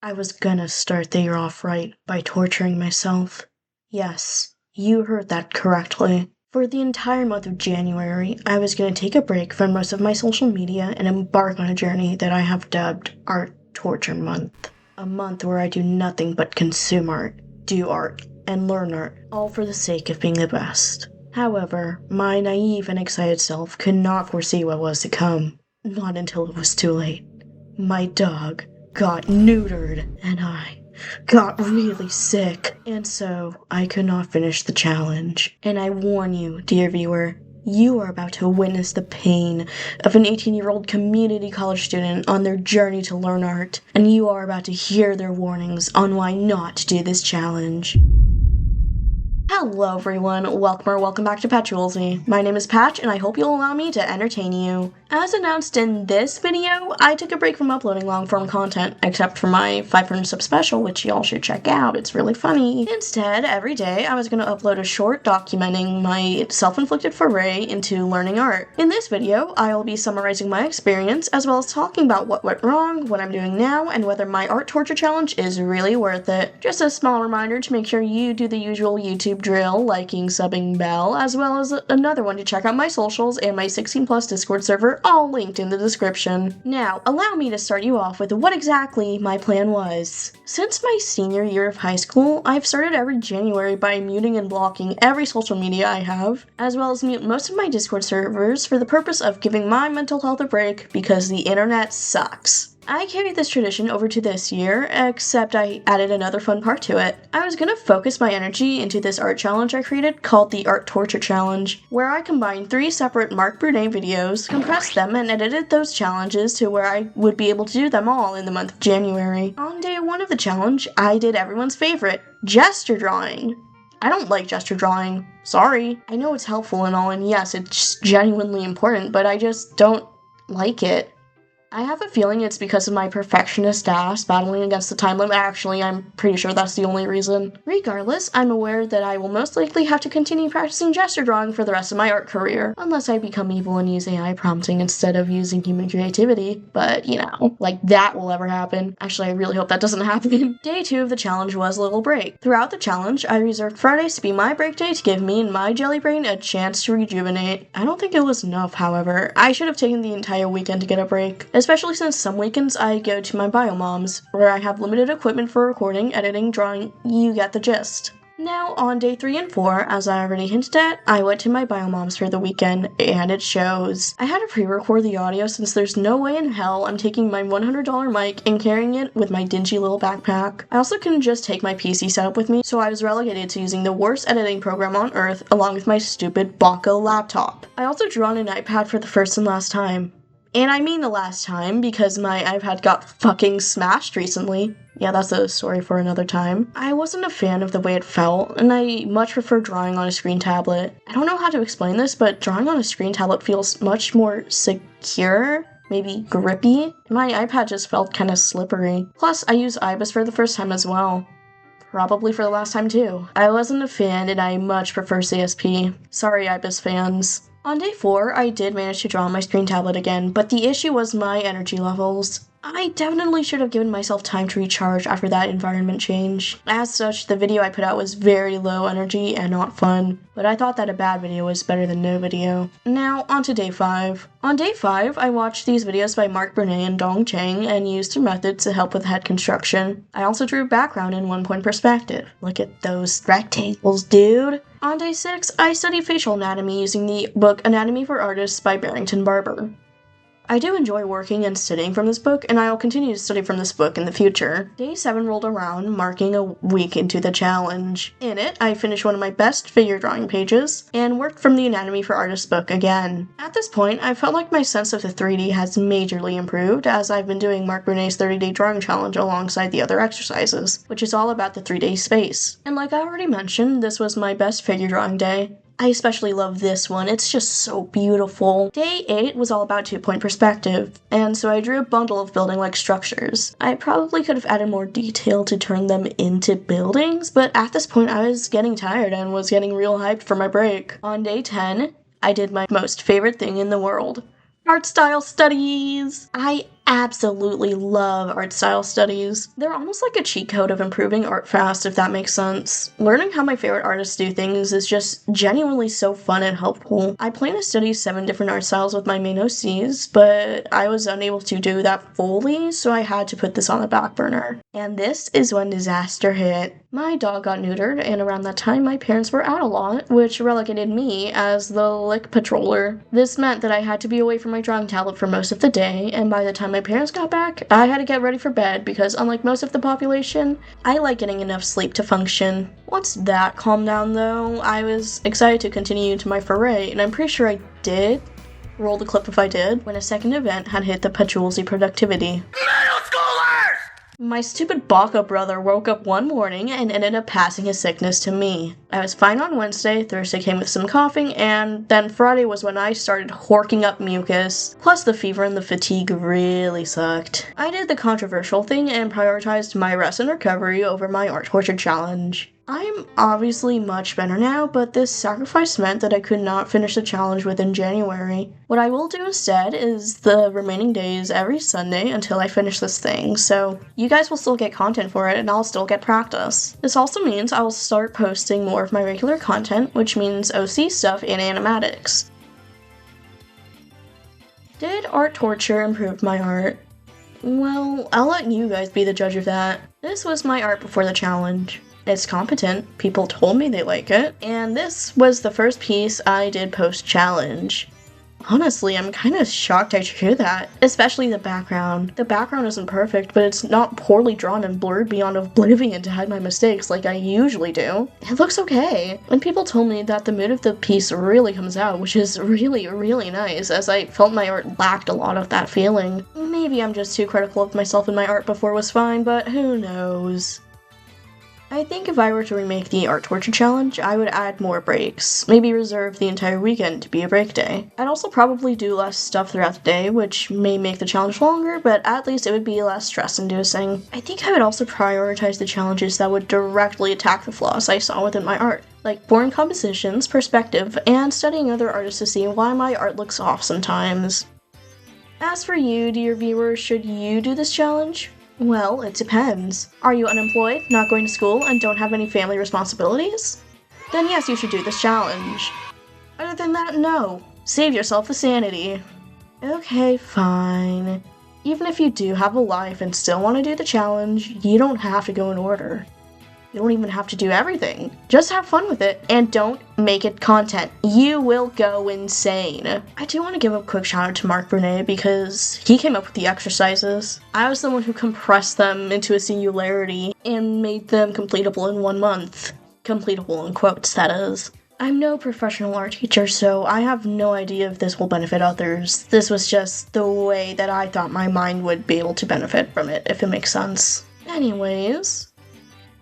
I was gonna start the year off right by torturing myself. Yes, you heard that correctly. For the entire month of January, I was gonna take a break from most of my social media and embark on a journey that I have dubbed Art Torture Month. A month where I do nothing but consume art, do art, and learn art, all for the sake of being the best. However, my naive and excited self could not foresee what was to come. Not until it was too late. My dog got neutered, and I got really sick, and so I could not finish the challenge. And I warn you, dear viewer, you are about to witness the pain of an 18-year-old community college student on their journey to learn art, and you are about to hear their warnings on why not to do this challenge. Hello everyone, welcome back to Patchoulzi. My name is Patch, and I hope you'll allow me to entertain you. As announced in this video, I took a break from uploading long-form content, except for my 500 sub special, which y'all should check out, it's really funny. Instead, every day, I was going to upload a short documenting my self-inflicted foray into learning art. In this video, I will be summarizing my experience, as well as talking about what went wrong, what I'm doing now, and whether my art torture challenge is really worth it. Just a small reminder to make sure you do the usual YouTube drill, liking, subbing, bell, as well as another one to check out my socials and my 16+ Discord server, all linked in the description. Now, allow me to start you off with what exactly my plan was. Since my senior year of high school, I've started every January by muting and blocking every social media I have, as well as mute most of my Discord servers for the purpose of giving my mental health a break because the internet sucks. I carried this tradition over to this year, except I added another fun part to it. I was gonna focus my energy into this art challenge I created called the Art Torture Challenge, where I combined 3 separate Mark Brunet videos, compressed them, and edited those challenges to where I would be able to do them all in the month of January. On day 1 of the challenge, I did everyone's favorite, gesture drawing. I don't like gesture drawing. Sorry. I know it's helpful and all, and yes, it's genuinely important, but I just don't like it. I have a feeling it's because of my perfectionist ass battling against the time limit. Actually, I'm pretty sure that's the only reason. Regardless, I'm aware that I will most likely have to continue practicing gesture drawing for the rest of my art career, unless I become evil and use AI prompting instead of using human creativity. But, you know, like that will ever happen. Actually, I really hope that doesn't happen. Day 2 of the challenge was a little break. Throughout the challenge, I reserved Fridays to be my break day to give me and my jelly brain a chance to rejuvenate. I don't think it was enough, however. I should have taken the entire weekend to get a break. Especially since some weekends I go to my bio mom's, where I have limited equipment for recording, editing, drawing, you get the gist. Now, on day 3 and 4, as I already hinted at, I went to my bio mom's for the weekend, and it shows. I had to pre-record the audio since there's no way in hell I'm taking my $100 mic and carrying it with my dingy little backpack. I also couldn't just take my PC setup with me, so I was relegated to using the worst editing program on earth along with my stupid Baco laptop. I also drew on an iPad for the first and last time. And I mean the last time, because my iPad got fucking smashed recently. Yeah, that's a story for another time. I wasn't a fan of the way it felt, and I much prefer drawing on a screen tablet. I don't know how to explain this, but drawing on a screen tablet feels much more secure, maybe grippy. My iPad just felt kinda slippery. Plus, I used IBIS for the first time as well. Probably for the last time too. I wasn't a fan, and I much prefer CSP. Sorry, IBIS fans. On day 4, I did manage to draw on my screen tablet again, but the issue was my energy levels. I definitely should have given myself time to recharge after that environment change. As such, the video I put out was very low energy and not fun, but I thought that a bad video was better than no video. Now, on to day 5. On day 5, I watched these videos by Mark Brunet and Dong Chang and used their methods to help with head construction. I also drew background in 1-point perspective. Look at those rectangles, dude! On day 6, I studied facial anatomy using the book Anatomy for Artists by Barrington Barber. I do enjoy working and studying from this book, and I will continue to study from this book in the future. Day 7 rolled around, marking a week into the challenge. In it, I finished one of my best figure drawing pages, and worked from the Anatomy for Artists book again. At this point, I felt like my sense of the 3D has majorly improved, as I've been doing Mark Brunet's 30-day drawing challenge alongside the other exercises, which is all about the 3-day space. And like I already mentioned, this was my best figure drawing day. I especially love this one, it's just so beautiful. Day 8 was all about 2-point perspective, and so I drew a bundle of building-like structures. I probably could have added more detail to turn them into buildings, but at this point I was getting tired and was getting real hyped for my break. On day 10, I did my most favorite thing in the world. Art style studies! I absolutely love art style studies. They're almost like a cheat code of improving art fast, if that makes sense. Learning how my favorite artists do things is just genuinely so fun and helpful. I plan to study 7 different art styles with my main OCs, but I was unable to do that fully, so I had to put this on the back burner. And this is when disaster hit. My dog got neutered, and around that time my parents were out a lot, which relegated me as the lick patroller. This meant that I had to be away from my drawing tablet for most of the day, and by the time my parents got back, I had to get ready for bed because unlike most of the population, I like getting enough sleep to function. Once that calmed down though, I was excited to continue into my foray, and I'm pretty sure I did. Roll the clip if I did, when a second event had hit the patchoulzi productivity. My stupid baka brother woke up one morning and ended up passing his sickness to me. I was fine on Wednesday, Thursday came with some coughing, and then Friday was when I started horking up mucus. Plus the fever and the fatigue really sucked. I did the controversial thing and prioritized my rest and recovery over my art torture challenge. I'm obviously much better now, but this sacrifice meant that I could not finish the challenge within January. What I will do instead is the remaining days every Sunday until I finish this thing, so you guys will still get content for it and I'll still get practice. This also means I will start posting more of my regular content, which means OC stuff and animatics. Did art torture improve my art? Well, I'll let you guys be the judge of that. This was my art before the challenge. It's competent, people told me they like it, and this was the first piece I did post-challenge. Honestly, I'm kinda shocked I drew that, especially the background. The background isn't perfect, but it's not poorly drawn and blurred beyond oblivion to hide my mistakes like I usually do. It looks okay. And people told me that the mood of the piece really comes out, which is really, really nice, as I felt my art lacked a lot of that feeling. Maybe I'm just too critical of myself and my art before was fine, but who knows. I think if I were to remake the Art Torture Challenge, I would add more breaks. Maybe reserve the entire weekend to be a break day. I'd also probably do less stuff throughout the day, which may make the challenge longer, but at least it would be less stress-inducing. I think I would also prioritize the challenges that would directly attack the flaws I saw within my art, like boring compositions, perspective, and studying other artists to see why my art looks off sometimes. As for you, dear viewer, should you do this challenge? Well, it depends. Are you unemployed, not going to school, and don't have any family responsibilities? Then yes, you should do this challenge. Other than that, no. Save yourself the sanity. Okay, fine. Even if you do have a life and still want to do the challenge, you don't have to go in order. You don't even have to do everything. Just have fun with it, and don't make it content. You will go insane. I do want to give a quick shout out to Mark Brunet because he came up with the exercises. I was the one who compressed them into a singularity and made them completable in 1 month. Completable in quotes, that is. I'm no professional art teacher, so I have no idea if this will benefit others. This was just the way that I thought my mind would be able to benefit from it, if it makes sense. Anyways,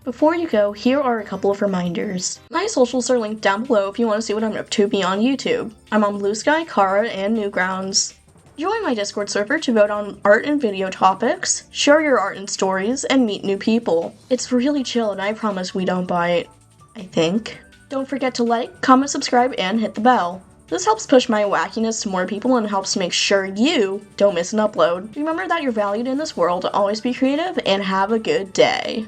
before you go, here are a couple of reminders. My socials are linked down below if you want to see what I'm up to beyond YouTube. I'm on Blue Sky, Kara, and Newgrounds. Join my Discord server to vote on art and video topics, share your art and stories, and meet new people. It's really chill and I promise we don't bite. I think. Don't forget to like, comment, subscribe, and hit the bell. This helps push my wackiness to more people and helps make sure you don't miss an upload. Remember that you're valued in this world, always be creative, and have a good day.